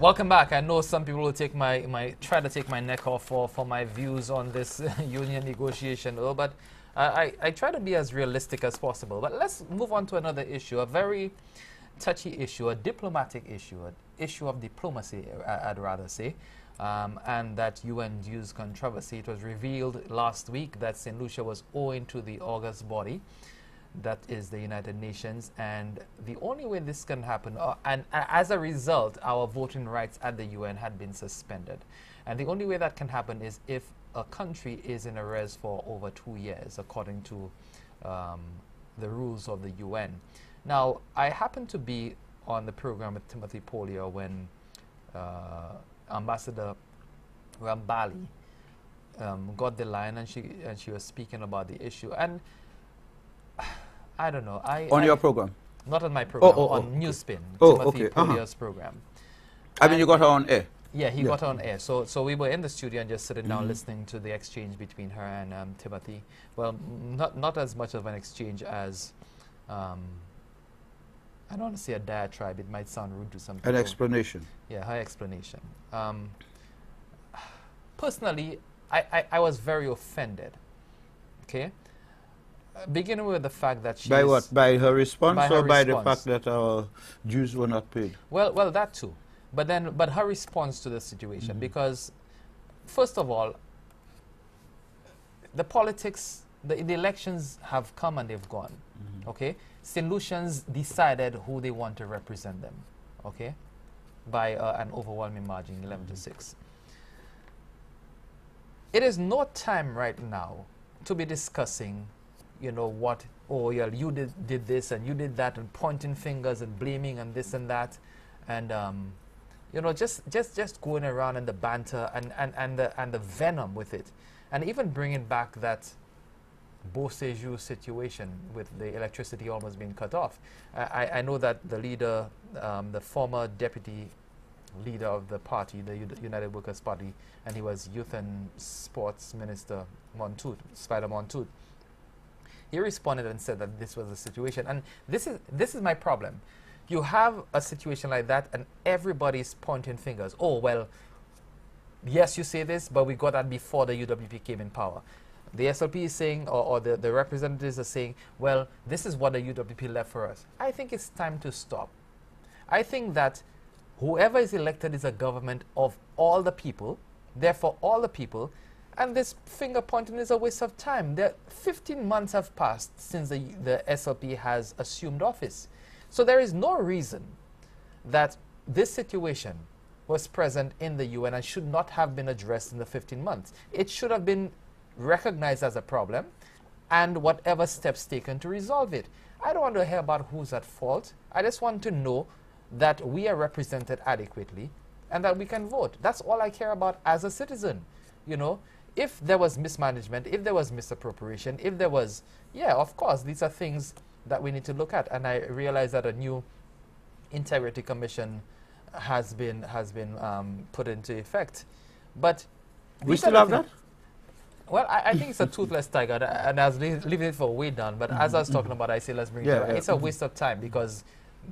Welcome back. I know some people will take try to take my neck off for my views on this union negotiation, but I try to be as realistic as possible. But let's move on to another issue, a very touchy issue, a diplomatic issue, an issue of diplomacy, I'd rather say, and that UN-induced controversy. It was revealed last week that St. Lucia was owing to the August body, that is the United Nations, and the only way this can happen, and as a result, our voting rights at the UN had been suspended. And the only way that can happen is if a country is in arrest for over 2 years, according to the rules of the UN. Now, I happened to be on the program with Timothy Polio when Ambassador Rambali got the line, and she was speaking about the issue. And I don't know. On your program? Not on my program, on Newspin, Timothy Polio's program. I mean, you got her on air? Yeah, he got her on air. So we were in the studio and just sitting down listening to the exchange between her and Timothy. Well, not as much of an exchange as, I don't want to say a diatribe. It might sound rude to some people. An explanation. Yeah, her explanation. Personally, I was very offended. Okay? Beginning with the fact that she by what? By her response, by or her by response. the fact that our dues were not paid? Well, that too. But her response to the situation, because first of all, the politics, the elections have come and they've gone. Okay, St. Lucians decided who they want to represent them. Okay, by an overwhelming margin, 11-6. It is no time right now to be discussing, you know, what, oh yeah, you did this and you did that, and pointing fingers and blaming and this and that, and you know, just going around in the banter and the venom with it, and even bringing back that Bousquet situation with the electricity almost being cut off. I know that the leader, the former deputy leader of the party, the United Workers' Party, and he was Youth and Sports Minister Montoute, Spider Montoute. He responded and said that this was the situation, and this is my problem. You have a situation like that, and everybody's pointing fingers. Oh well, yes, you say this, but we got that before the UWP came in power. The SLP is saying, or the representatives are saying, well, this is what the UWP left for us. I think it's time to stop. I think that whoever is elected is a government of all the people, therefore all the people, and this finger pointing is a waste of time. 15 months have passed since the SLP has assumed office. So there is no reason that this situation was present in the UN and should not have been addressed in the 15 months. It should have been recognized as a problem and whatever steps taken to resolve it. I don't want to hear about who's at fault. I just want to know that we are represented adequately and that we can vote. That's all I care about as a citizen. You know, if there was mismanagement, if there was misappropriation, if there was, yeah, of course, these are things that we need to look at. And I realize that a new integrity commission has been put into effect. But we still have that? Well, I think it's a toothless tiger, and I was leaving it for way down. But as I was talking about, I say let's bring it up. It's a waste of time because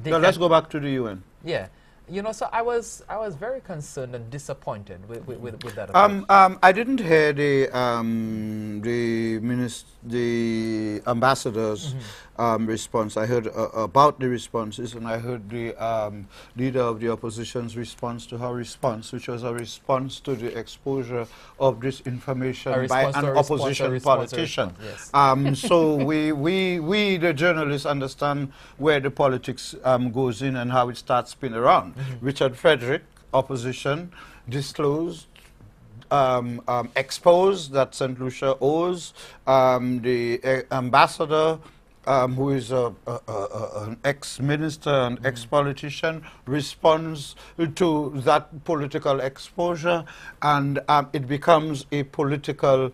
they let's go back to the UN. Yeah, you know. So I was very concerned and disappointed with that. I didn't hear the ambassador's response. I heard about the responses, and I heard the leader of the opposition's response to her response, which was a response to the exposure of this information by an opposition politician. Yes. So we the journalists understand where the politics goes in and how it starts spinning around. Richard Frederick, opposition, disclosed, exposed that St. Lucia owes. The ambassador, who is an ex-minister and ex-politician, responds to that political exposure, and it becomes a political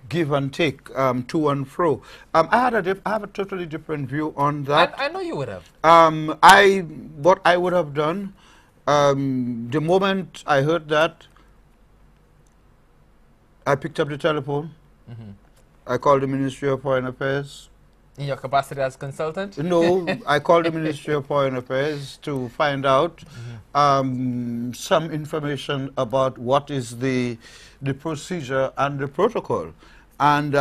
give and take, to and fro. I have a totally different view on that. I know you would have. What I would have done, the moment I heard that, I picked up the telephone. I called the Ministry of Foreign Affairs. In your capacity as consultant? No, I called the Ministry of Foreign Affairs to find out some information about what is the procedure and the protocol. And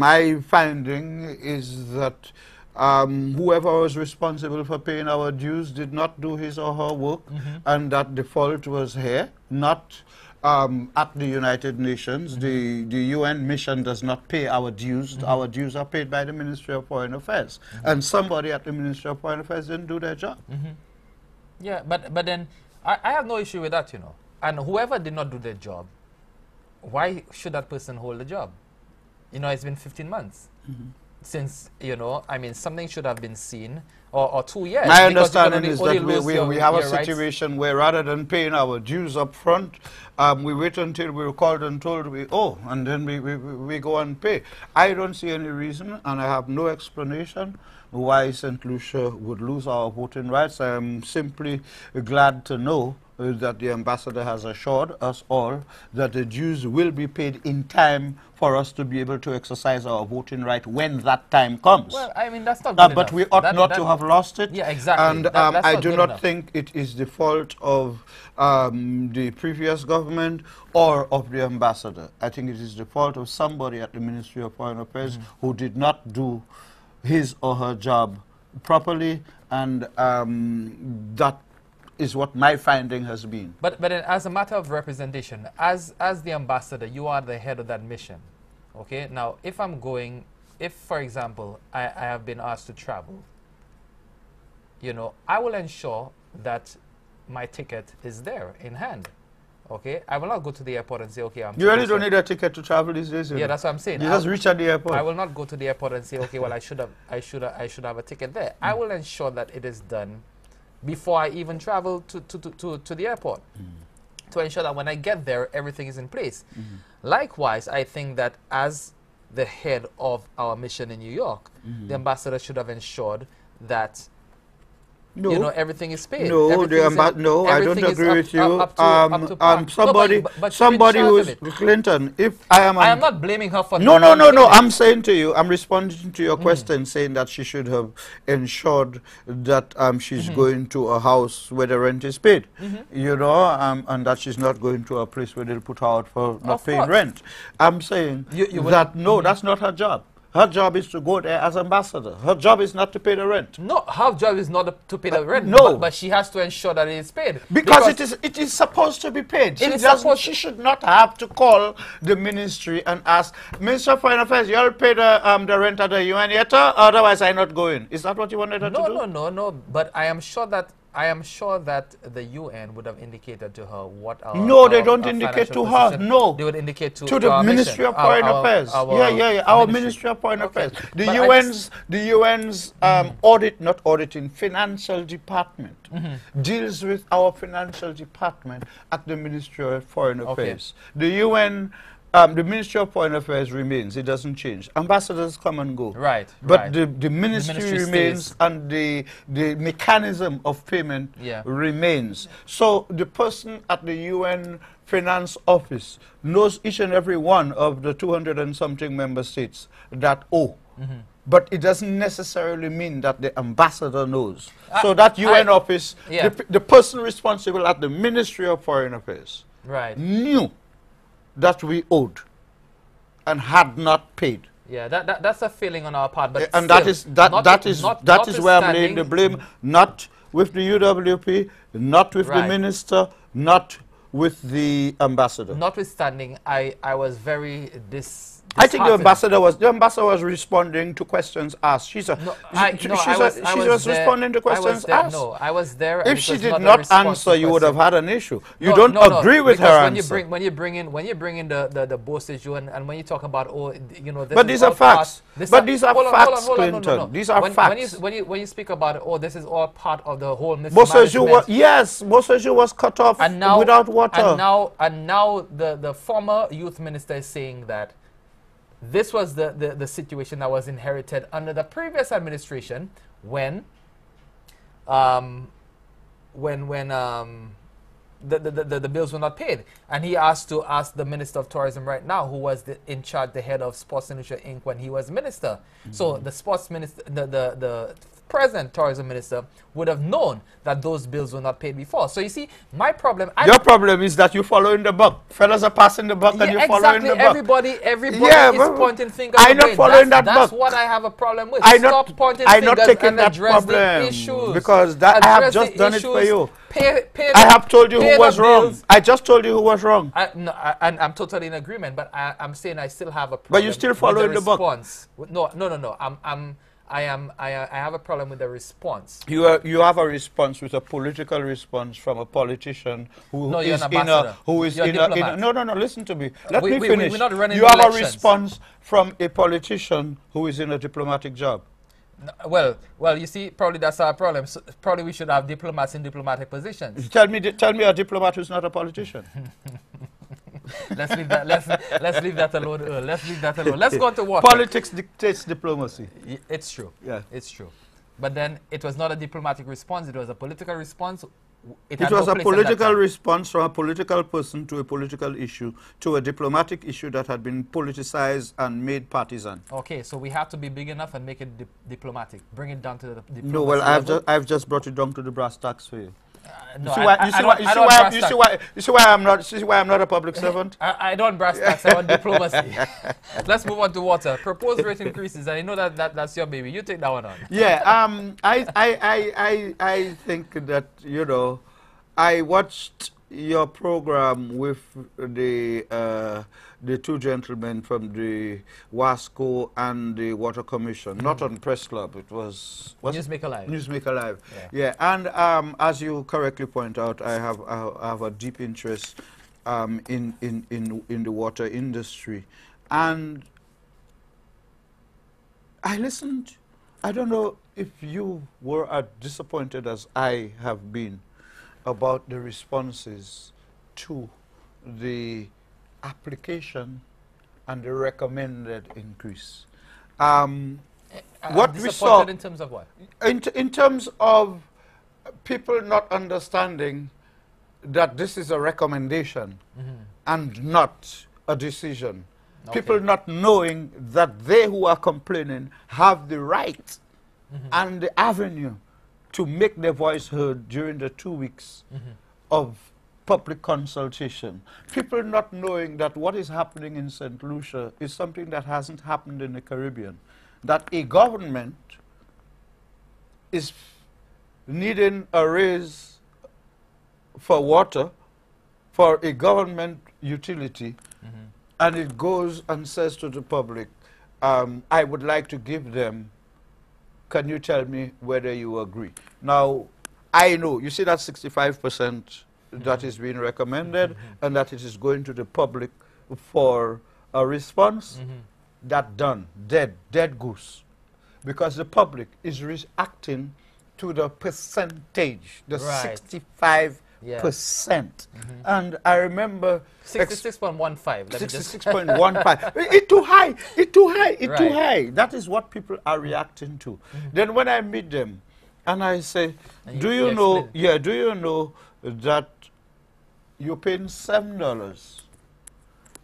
my finding is that whoever was responsible for paying our dues did not do his or her work, and that the fault was here, not at the United Nations. The UN mission does not pay our dues. Our dues are paid by the Ministry of Foreign Affairs. And somebody at the Ministry of Foreign Affairs didn't do their job. Yeah, but then I have no issue with that, you know. And whoever did not do their job, why should that person hold the job? You know, it's been 15 months since, you know, I mean, something should have been seen, or 2 years. My understanding is that we have a situation where rather than paying our dues up front, we wait until we're called and told we owe, and then we go and pay. I don't see any reason, and I have no explanation why St. Lucia would lose our voting rights. I am simply glad to know that the ambassador has assured us all that the dues will be paid in time for us to be able to exercise our voting right when that time comes. Well, I mean, that's not good but enough. we ought not to have lost it. Yeah, exactly. And That's I not do good not enough. think it is the fault of the previous government or of the ambassador. I think it is the fault of somebody at the Ministry of Foreign Affairs who did not do his or her job properly, and that is what my finding has been. But then, as a matter of representation, as the ambassador, you are the head of that mission. Okay. Now, if I'm going, if for example I have been asked to travel, you know, I will ensure that my ticket is there in hand. Okay. I will not go to the airport and say, okay, I'm. You really don't need a ticket to travel these days. Yeah, that's what I'm saying. You just reach at the airport. I will not go to the airport and say, okay, well, I should have a ticket there. I will ensure that it is done before I even travel to the airport, to ensure that when I get there, everything is in place. Likewise, I think that as the head of our mission in New York, the ambassador should have ensured that No. you know, everything is paid. No, no, I don't agree with you. Somebody who is Clinton. If I am not blaming her for. No. I'm saying to you, I'm responding to your question, saying that she should have ensured that she's going to a house where the rent is paid, you know, and that she's not going to a place where they'll put her out for not paying rent. I'm saying that no, that's not her job. Her job is to go there as ambassador. Her job is not to pay the rent. No, her job is not to pay the rent. No. But she has to ensure that it is paid. Because it is supposed to be paid. She should not have to call the ministry and ask, Minister of Foreign Affairs, you'll pay the rent at the UN yet, otherwise I'm not going. Is that what you wanted her to do? No. But I am sure that the UN would have indicated to her what our No, they don't indicate to her. No, they would indicate to the Ministry of Foreign Affairs. Our Ministry of Foreign Affairs. The UN's financial department deals with our financial department at the Ministry of Foreign Affairs. The UN. The Ministry of Foreign Affairs remains. It doesn't change. Ambassadors come and go. Right. But the ministry remains, stays. And the mechanism of payment remains. So the person at the UN Finance Office knows each and every one of the 200 and something member states that owe. But it doesn't necessarily mean that the ambassador knows. So that UN office, the person responsible at the Ministry of Foreign Affairs knew that we owed and had not paid. Yeah, that's a feeling on our part, but and still, that is where I'm laying the blame, not with the UWP, not with the minister, not with the ambassador. Notwithstanding, I was very I think the ambassador was responding to questions asked. She was responding to questions asked. No, I was there. If she did not answer, you would have had an issue. You don't agree with her answer. When you bring in the Bousquet issue and when you talk about this but these are facts. But these are facts, Clinton. These are facts. When you speak about this is all part of the whole mismanagement. Bousquet was cut off without water. And now the former youth minister is saying that this was the situation that was inherited under the previous administration when the bills were not paid. And he asked to ask the Minister of Tourism right now, who was in charge, the head of Sports Industry Inc. when he was minister. So the sports minister, the present tourism minister would have known that those bills were not paid before. So you see, my problem... Your problem is that you're following the buck. Fellas are passing the buck and you're following the buck. Everybody is pointing fingers I'm not following that buck. That's what I have a problem with. Stop pointing fingers and address the issues. Because that I have just done it for you. I have told you who was wrong. I just told you who was wrong. And I'm totally in agreement, but I'm saying I still have a problem. But you're still following the buck. No. I have a problem with the response. You have a response with a political response from a politician who is in a no, listen to me. Let me finish. We're not running you have elections. a response from a politician who is in a diplomatic job. No, well, you see, probably that's our problem. So probably we should have diplomats in diplomatic positions. Tell me a diplomat who's not a politician. Let's leave that alone, Earl. Let's leave that alone. Let's go on to water. Politics dictates diplomacy. It's true. Yeah. It's true. But then it was not a diplomatic response. It was a political response. It was a political response from a political person to a political issue to a diplomatic issue that had been politicized and made partisan. Okay, so we have to be big enough and make it diplomatic. Bring it down to the diplomacy No, well, level. I've just brought it down to the brass tacks for you. No, You see why I'm not a public servant? I don't brass tacks. I want diplomacy. Let's move on to water. Proposed rate increases. And I know that's your baby. You take that one on. Yeah. I think that, you know, I watched your program with the two gentlemen from the WASCO and the Water Commission, not on Press Club. It was Newsmaker Live. Newsmaker Live. Yeah. And as you correctly point out, I have a deep interest in the water industry, and I listened. I don't know if you were as disappointed as I have been about the responses to the application and the recommended increase. What we saw in terms of what? In terms of people not understanding that this is a recommendation and not a decision. Okay. People not knowing that they who are complaining have the right and the avenue to make their voice heard during the 2 weeks of public consultation. People not knowing that what is happening in St. Lucia is something that hasn't happened in the Caribbean. That a government is needing a raise for water, for a government utility, and it goes and says to the public, I would like to give them, can you tell me whether you agree? Now, I know, you see that 65% that is being recommended and that it is going to the public for a response, that done, dead goose. Because the public is reacting to the percentage, the 65%. And I remember 66.15. 66.15. It's too high. It's too high. It's too high. That is what people are reacting to. Then when I meet them and I say, do you know that you're paying $7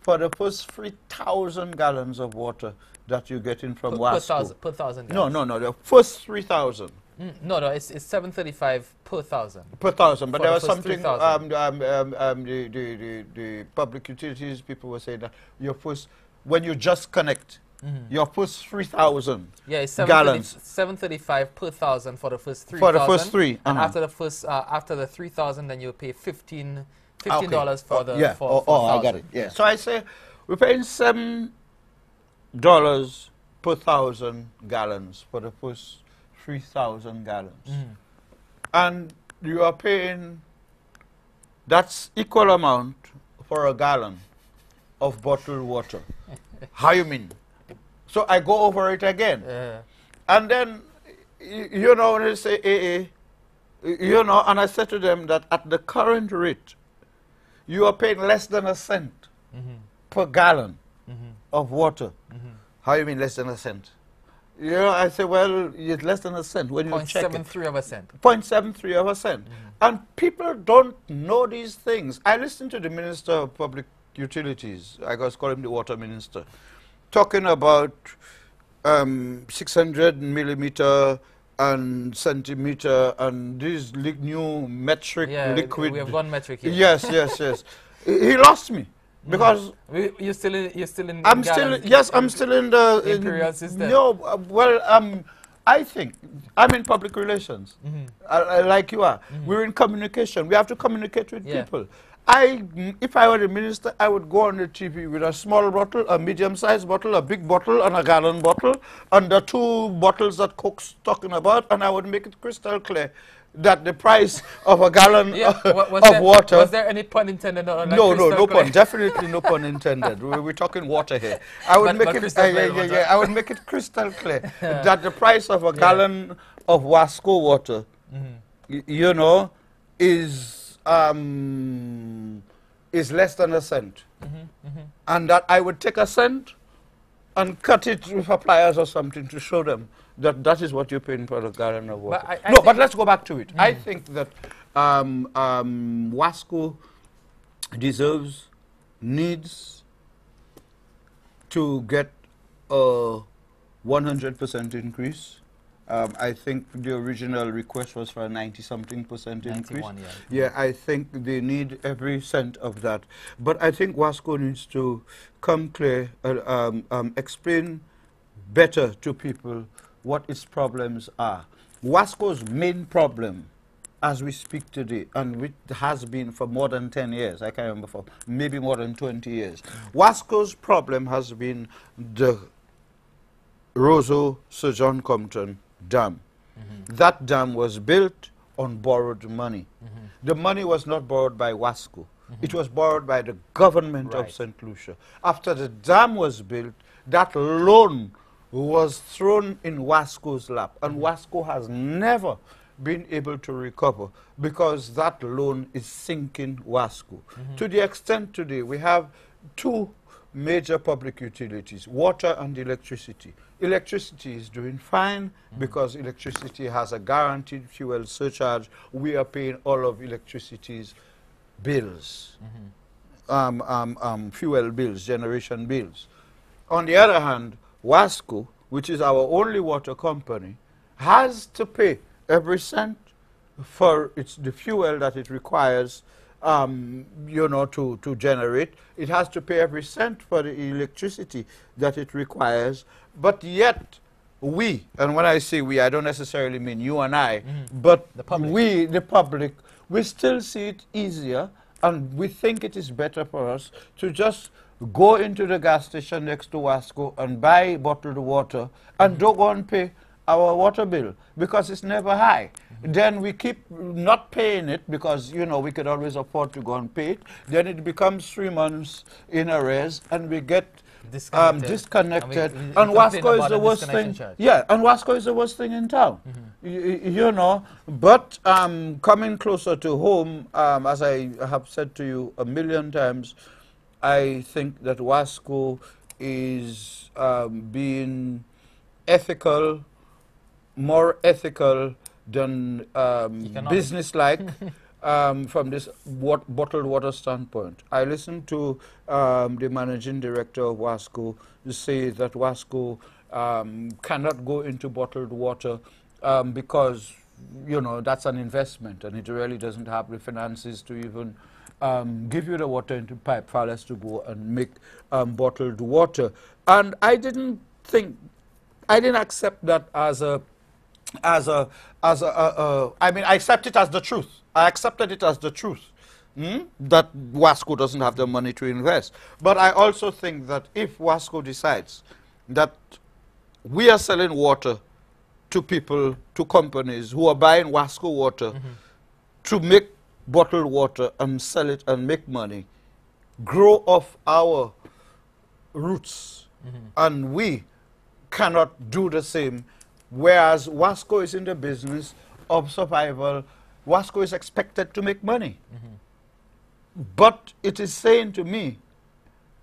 for the first 3,000 gallons of water that you're getting from WASCO? Per thousand gallons. No, the first 3,000. No, it's $7.35 per thousand. Per thousand, but there was something. The public utilities people were saying that your first, when you just connect, your first 3,000 it's gallons. $7.35 per thousand for the first 3,000. For the first three, and after the 3,000, then you pay $15 for the I got it. Yeah. So I say we're paying $7 per thousand gallons for the first 3,000 gallons. And you are paying, that's equal amount for a gallon of bottled water. How you mean? So I go over it again. And then, you know, when they say you know, and I said to them that at the current rate, you are paying less than a cent per gallon of water. How you mean less than a cent? You know, I say, well, it's less than a cent when you check it. 0.73 of a cent. 0.73 of a cent. And people don't know these things. I listened to the Minister of Public Utilities, I was calling him the Water Minister, talking about 600 millimeter and centimeter and this new metric liquid. We have gone metric here. Yes, yes, yes. He lost me because you're still in. I'm still I'm still in the imperial system. No, I think I'm in public relations, like you are. We're in communication. We have to communicate with people. If I were the minister, I would go on the TV with a small bottle, a medium-sized bottle, a big bottle, and a gallon bottle, and the two bottles that Coke's talking about, and I would make it crystal clear that the price of a gallon of water... Was there any pun intended on that? No pun. Definitely no pun intended. We're talking water here. I would make it... I would make it crystal clear that the price of a gallon of Bousquet water, you know, is less than a cent. And that I would take a cent and cut it with a pliers or something to show them that that is what you're paying for a gallon of water. But let's go back to it. I think that Bousquet deserves, needs to get a 100% increase. I think the original request was for a 90-something% increase. Yeah, I think they need every cent of that. But I think Bousquet needs to come clear, explain better to people what its problems are. Bousquet's main problem, as we speak today, and which has been for more than 10 years, I can't remember, for maybe more than 20 years, Bousquet's problem has been the Roseau Sir John Compton Dam. That dam was built on borrowed money. The money was not borrowed by Bousquet. It was borrowed by the government of St. Lucia. After the dam was built, that loan was thrown in Bousquet's lap, and Bousquet has never been able to recover because that loan is sinking Bousquet. To the extent today, we have two major public utilities, water and electricity. Electricity is doing fine because electricity has a guaranteed fuel surcharge. We are paying all of electricity's bills, fuel bills, generation bills. On the other hand, Bousquet, which is our only water company, has to pay every cent for the fuel that it requires, you know, to generate. It has to pay every cent for the electricity that it requires. But yet, we, and when I say we, I don't necessarily mean you and I, but we, the public, we still see it easier, and we think it is better for us to just go into the gas station next to Bousquet and buy bottled water and don't go and pay our water bill because it's never high. Then we keep not paying it because, you know, we could always afford to go and pay it. Then it becomes 3 months in arrears and we get disconnected. And Bousquet is the worst thing. Yeah, and Bousquet is the worst thing in town. You know, but coming closer to home, as I have said to you a million times, I think that Bousquet is being ethical, more ethical than business-like from this bottled water standpoint. I listened to the managing director of Bousquet say that Bousquet cannot go into bottled water because, you know, that's an investment and it really doesn't have the finances to even give you the water into pipe, far less to go and make bottled water. And I didn't accept that I mean, I accept it as the truth. I accepted it as the truth, that Bousquet doesn't have the money to invest. But I also think that if Bousquet decides that we are selling water to people, to companies who are buying Bousquet water to make bottled water and sell it and make money, grow off our roots, and we cannot do the same. Whereas Bousquet is in the business of survival, Bousquet is expected to make money. But it is saying to me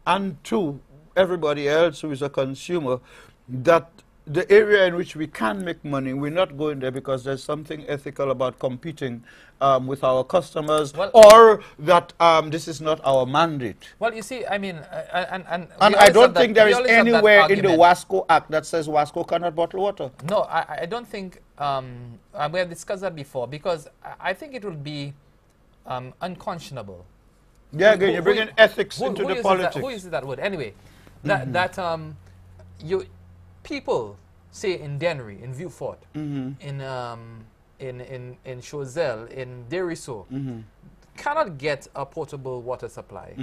and to everybody else who is a consumer that the area in which we can make money, we're not going there because there's something ethical about competing with our customers, Well, or that this is not our mandate. well, you see, I mean, and And we I always don't have that- think there we is always have that anywhere in the argument. Wasco Act that says Wasco cannot bottle water. No, I don't think, we have discussed that before, because I think it would be unconscionable. Yeah, again, you're bringing ethics into the uses politics. Who uses that word? Anyway, people say in Dennery, in Vieux Fort, in Choiseul, in Deriso, cannot get a potable water supply,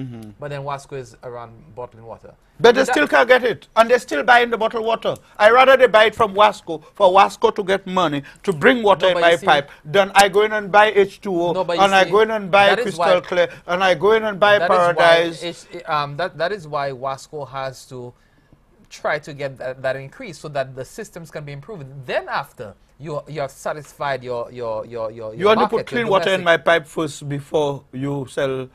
but then Wasco is around bottling water. But they still can't get it, and they're still buying the bottled water. I rather they buy it from Wasco, for Wasco to get money to bring water in my pipe, than I go in and buy H2O, and I go in and buy Crystal Clear, and I go in and buy Paradise. That is why Wasco has to try to get that increase so that the systems can be improved. Then after you have satisfied your You want to put clean water in my pipe first before you sell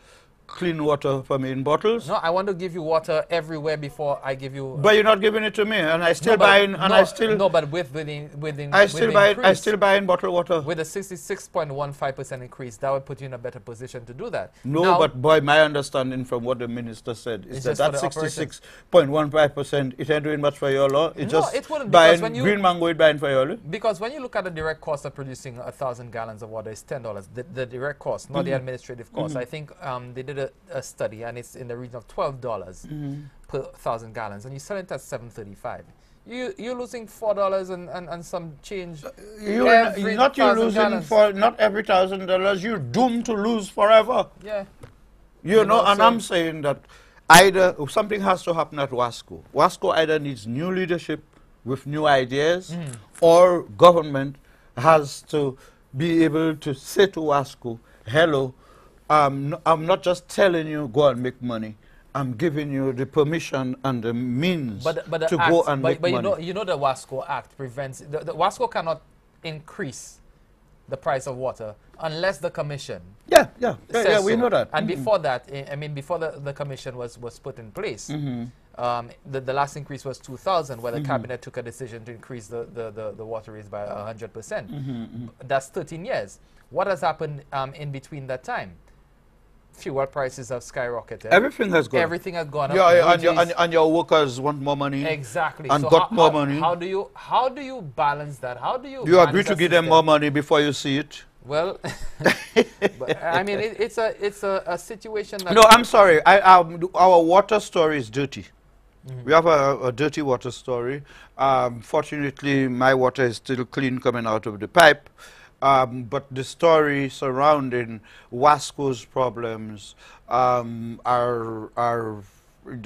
clean water for me in bottles? No, I want to give you water everywhere before I give you. But you're not giving it to me, and I still buy in, and I still. No, but I still buy in bottled water. With a 66.15% increase, that would put you in a better position to do that. No, now, but boy, my understanding from what the minister said is that 66.15%, it ain't doing much for your law. It's just it wouldn't, buying when you, green mango, it buying for your. Because when you look at the direct cost of producing 1,000 gallons of water, it's $10. The direct cost, not the administrative cost. I think they did a study, and it's in the region of $12 per 1,000 gallons, and you sell it at $7.35. You're losing $4 and some change. Not every $1,000. You're doomed to lose forever. Yeah. You know, and I'm saying that either something has to happen at Wasco. Wasco either needs new leadership with new ideas, or government has to be able to say to Wasco, hello, I'm not just telling you go and make money. I'm giving you the permission and the means to go and make money. You know the Wasco Act prevents, the Wasco cannot increase the price of water unless the commission Yeah, we know that. And before that, I mean, before the commission was put in place, the last increase was 2000, where the cabinet took a decision to increase the water rates by 100%. That's 13 years. What has happened in between that time? Fuel prices have skyrocketed. Everything has gone. Everything has gone up. Yeah, and your workers want more money. Exactly. And so got more money. How do you balance that? How do you? You agree to give them more money before you see it? Well, but, I mean, it's a situation that. No, I'm sorry. Our water story is dirty. We have a dirty water story. Fortunately, my water is still clean coming out of the pipe. But the story surrounding Wasco's problems are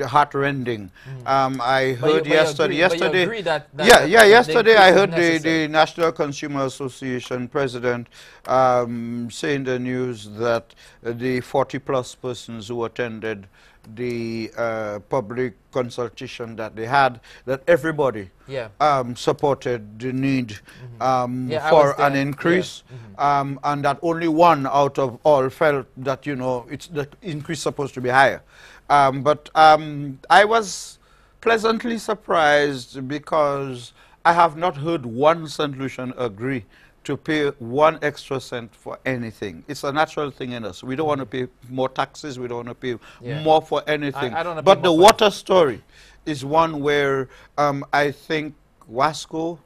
heart-rending. I heard yesterday. Yesterday I heard the National Consumer Association president say in the news that the 40+ persons who attended the public consultation that they had, that everybody supported the need for an increase, and that only one out of all felt that, you know, the increase supposed to be higher. But I was pleasantly surprised because I have not heard one St. Lucian agree to pay 1 extra cent for anything. It's a natural thing in us. We don't want to pay more taxes. We don't want to pay more for anything. But the water story is one where I think Wasco,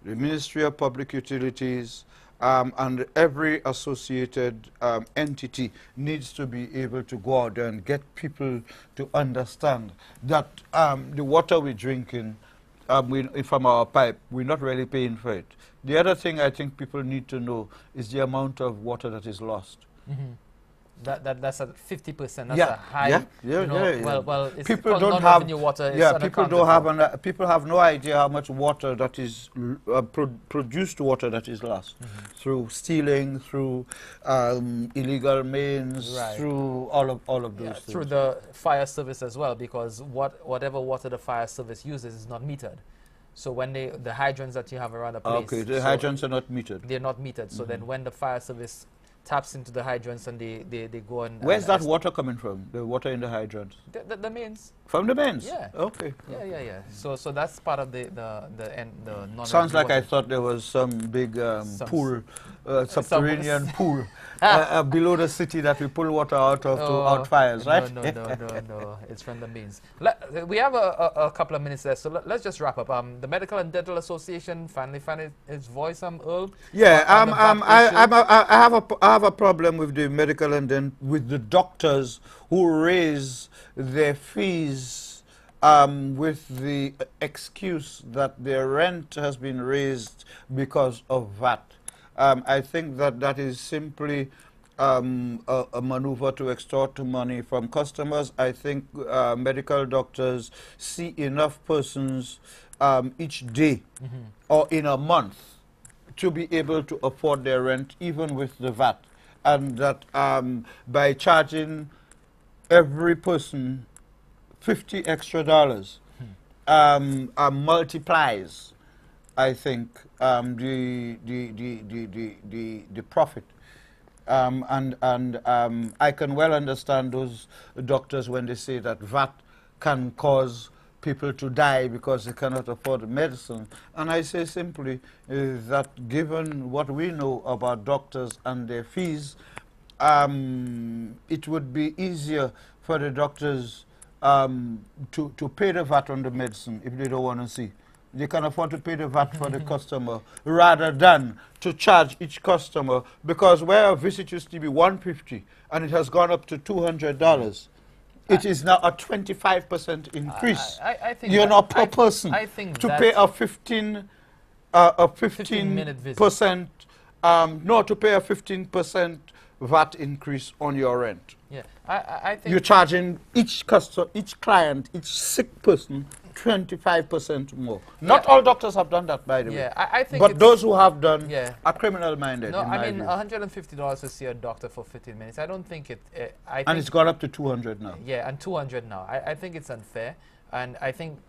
the Ministry of Public Utilities, and every associated entity needs to be able to go out there and get people to understand that the water we're drinking from our pipe, we're not really paying for it. The other thing I think people need to know is the amount of water that is lost. That's at 50%. That's a high. Well, it's people don't have water. People have no idea how much water that is produced water that is lost through stealing, through illegal means, through all of those things. Through the fire service as well, because whatever water the fire service uses is not metered. So when the hydrants that you have around the place, the hydrants are not metered. They're not metered. So then when the fire service taps into the hydrants and they go and... Where's that water coming from? The water in the hydrants? The mains. From the mains? Yeah. Okay. Yeah. So that's part of the non... Sounds like I thought there was some big pool, subterranean pool below the city that we pull water out of to out fires, right? No. It's from the mains. We have a couple of minutes left, so let's just wrap up. The Medical and Dental Association finally found its voice, Earl. Yeah, I have a problem with the medical and then with the doctors who raise their fees with the excuse that their rent has been raised because of VAT. I think that is simply a maneuver to extort money from customers. I think medical doctors see enough persons each day or in a month to be able to afford their rent even with the VAT, and that by charging every person $50 extra multiplies, I think, the profit. I can well understand those doctors when they say that VAT can cause people to die because they cannot afford the medicine. And I say simply that given what we know about doctors and their fees, it would be easier for the doctors to pay the VAT on the medicine if they don't want to see. They can afford to pay the VAT for the customer rather than to charge each customer, because where a visit used to be $150 and it has gone up to $200, it is now a 25% increase. I think you're not per person. I think to pay a 15 minute visit. To pay a 15% VAT increase on your rent. Yeah, I think you're charging each customer, each client, each sick person 25% more. Not all doctors have done that, by the way. Yeah, I think. But those who have done are criminal-minded. No, I mean $150 to see a doctor for 15 minutes. I don't think it. And it's gone up to 200 now. Yeah, and 200 now. I think it's unfair. And I think,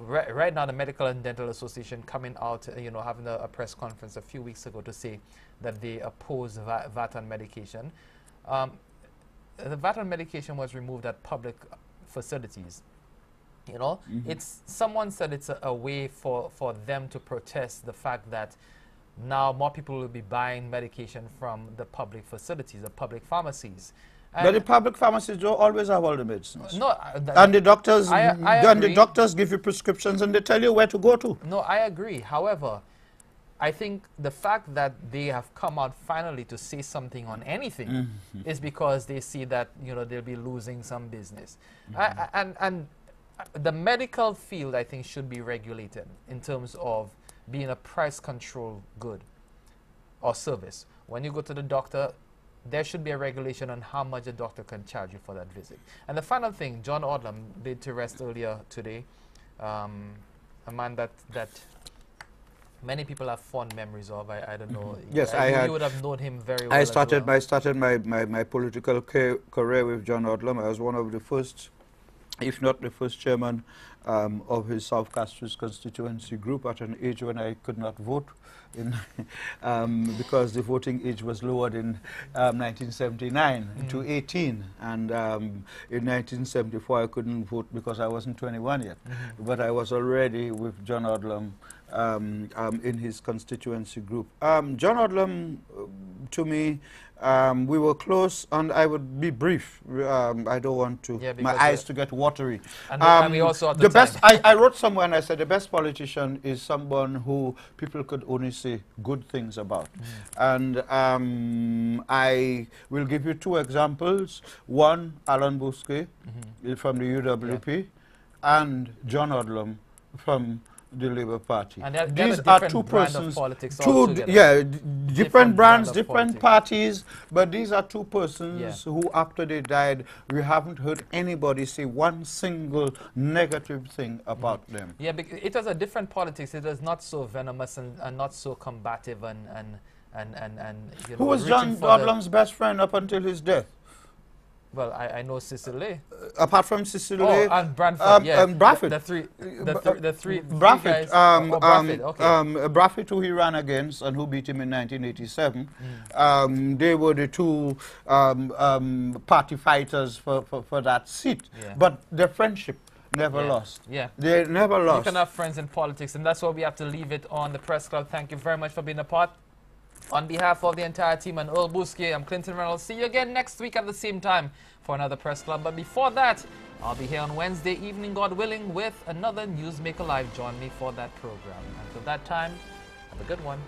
right now the Medical and Dental Association coming out, having a press conference a few weeks ago to say that they oppose VAT on medication. The VAT on medication was removed at public facilities. It's someone said it's a way for them to protest the fact that now more people will be buying medication from the public facilities, the public pharmacies. But the public pharmacies don't always have all the medicines. No, and the doctors and the doctors give you prescriptions and they tell you where to go to. No, I agree. However, I think the fact that they have come out finally to say something on anything is because they see that they'll be losing some business. And the medical field, I think, should be regulated in terms of being a price control good or service. When you go to the doctor, there should be a regulation on how much a doctor can charge you for that visit. And the final thing, John Odlum laid to rest earlier today, a man that many people have fond memories of. I don't know. Yes, you would have known him very well. I started my political career with John Odlum. I was one of the first, if not the first chairman of his South Castries constituency group at an age when I could not vote, because the voting age was lowered in 1979 to 18, and in 1974 I couldn't vote because I wasn't 21 yet, but I was already with John Odlum in his constituency group. John Odlum, to me, we were close, and I would be brief. I don't want to my eyes to get watery. And we also the best. I wrote somewhere and I said the best politician is someone who people could only say good things about. And I will give you two examples. One, Alan Bousquet from the UWP, and John Odlum from the Labour Party. And these are two persons, different brands, different parties, but these are two persons who, after they died, we haven't heard anybody say one single negative thing about them. Yeah, because it was a different politics. It was not so venomous and not so combative and who was John Odlum's best friend up until his death? Well, I know Sicily. Apart from Sicily, Oh, and Brantford, yeah. Bradford. The three Bradford, guys. Oh, Bradford, okay. Bradford, who he ran against and who beat him in 1987, they were the two party fighters for that seat. Yeah. But their friendship never lost. Yeah. They never lost. You can have friends in politics, and that's why we have to leave it on the Press Club. Thank you very much for being a part. On behalf of the entire team and Earl Bousquet, I'm Clinton Reynolds. See you again next week at the same time for another Press Club. But before that, I'll be here on Wednesday evening, God willing, with another Newsmaker Live. Join me for that program. Until that time, have a good one.